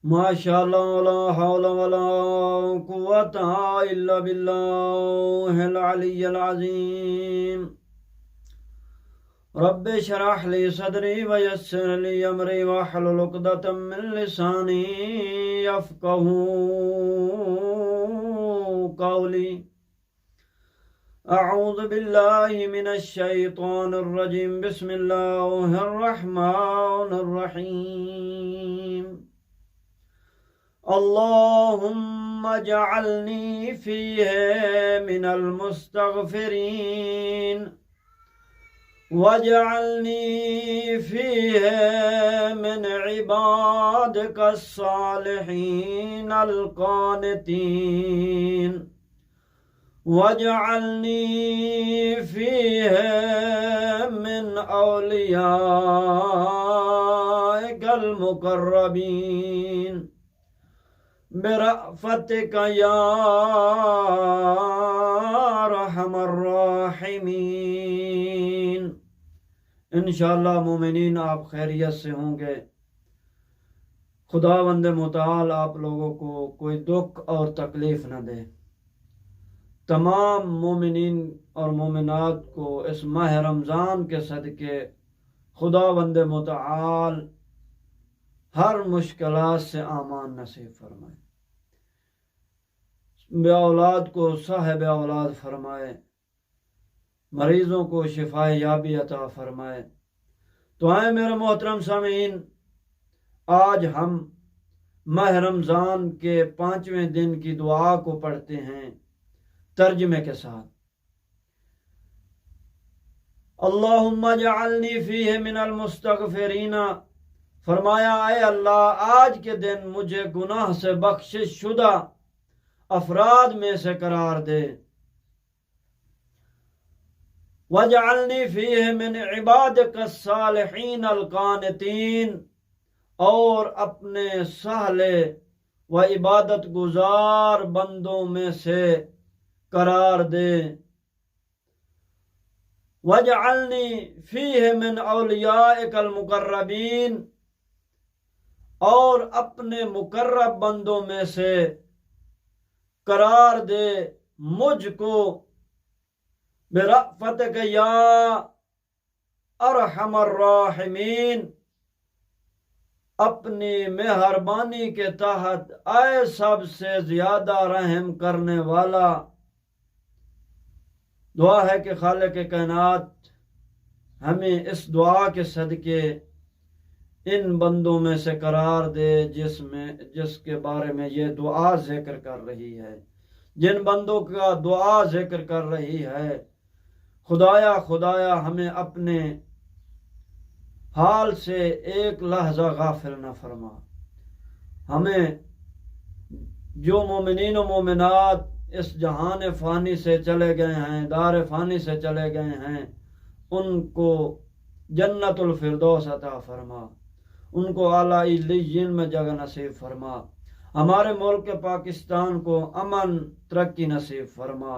ماشاء اللہ ولا حول ولا قوت الا باللہ العلی العظیم رب اشرح لی صدری ویسر لی امری واحلل عقدۃ من لسانی یفقہوا قولی اعوذ باللہ من الشیطان الرجیم بسم اللہ الرحمن الرحیم اللهم اجعلني فيه من المستغفرين واجعلني فيه من عبادك الصالحين القانتين واجعلني فيه من أوليائك المقربين برأفتك یا ارحم الراحمین۔ انشاءاللہ مومنین آپ خیریت سے ہوں گے۔ خداوند متعال آپ لوگوں کو کوئی دکھ اور تکلیف نہ دے۔ تمام مومنین اور مومنات کو اس ماہ رمضان کے صدقے خداوند متعال ہر مشکلات سے امان نصیب فرمائے، بے اولاد کو صاحب اولاد فرمائے، مریضوں کو شفا یابی عطا فرمائے۔ تو آئے میرے محترم سامعین، آج ہم ماہ رمضان کے 5ویں دن کی دعا کو پڑھتے ہیں ترجمے کے ساتھ۔ اللہم اجعلنی فیہ من المستغفرین، فرمایا اے اللہ آج کے دن مجھے گناہ سے بخشش شدہ افراد میں سے قرار دے۔ وَاجْعَلْنِي فِيهِ مِنْ عِبَادِكَ الصَّالِحِينَ الْقَانِتِينَ، اور اپنے صالح و عبادت گزار بندوں میں سے قرار دے۔ وَاجْعَلْنِي فِيهِ مِنْ أَوْلِيَائِكَ الْمُقَرَّبِينَ، اور اپنے مقرب بندوں میں سے قرار دے مجھ کو، برأفتک یا ارحم الراحمین، اپنی مہربانی کے تحت اے سب سے زیادہ رحم کرنے والا۔ دعا ہے کہ خالق کائنات ہمیں اس دعا کے صدقے ان بندوں میں سے قرار دے جس کے بارے میں یہ دعا ذکر کر رہی ہے، جن بندوں کا دعا ذکر کر رہی ہے۔ خدایا ہمیں اپنے حال سے ایک لحظہ غافل نہ فرما۔ ہمیں جو مومنین و مومنات اس جہان فانی سے چلے گئے ہیں، دار فانی سے چلے گئے ہیں، ان کو جنت الفردوس عطا فرما، ان کو اعلیٰ علیین میں جگہ نصیب فرما۔ ہمارے ملک پاکستان کو امن ترقی نصیب فرما۔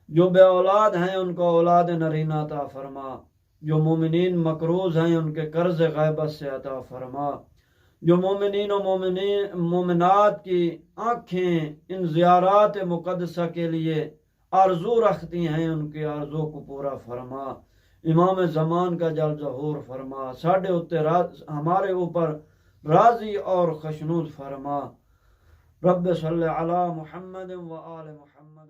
جو بے اولاد ہیں ان کو اولاد نرینہ عطا فرما۔ جو مومنین مقروض ہیں ان کے قرض غیبت سے عطا فرما۔ جو مومنین و مومنات کی آنکھیں ان زیارات مقدسہ کے لیے آرزو رکھتی ہیں ان کی آرزو کو پورا فرما۔ امام زمان کا جل ظہور فرما، ہمارے اوپر راضی اور خشنود فرما۔ رب صلی علی محمد و آل محمد۔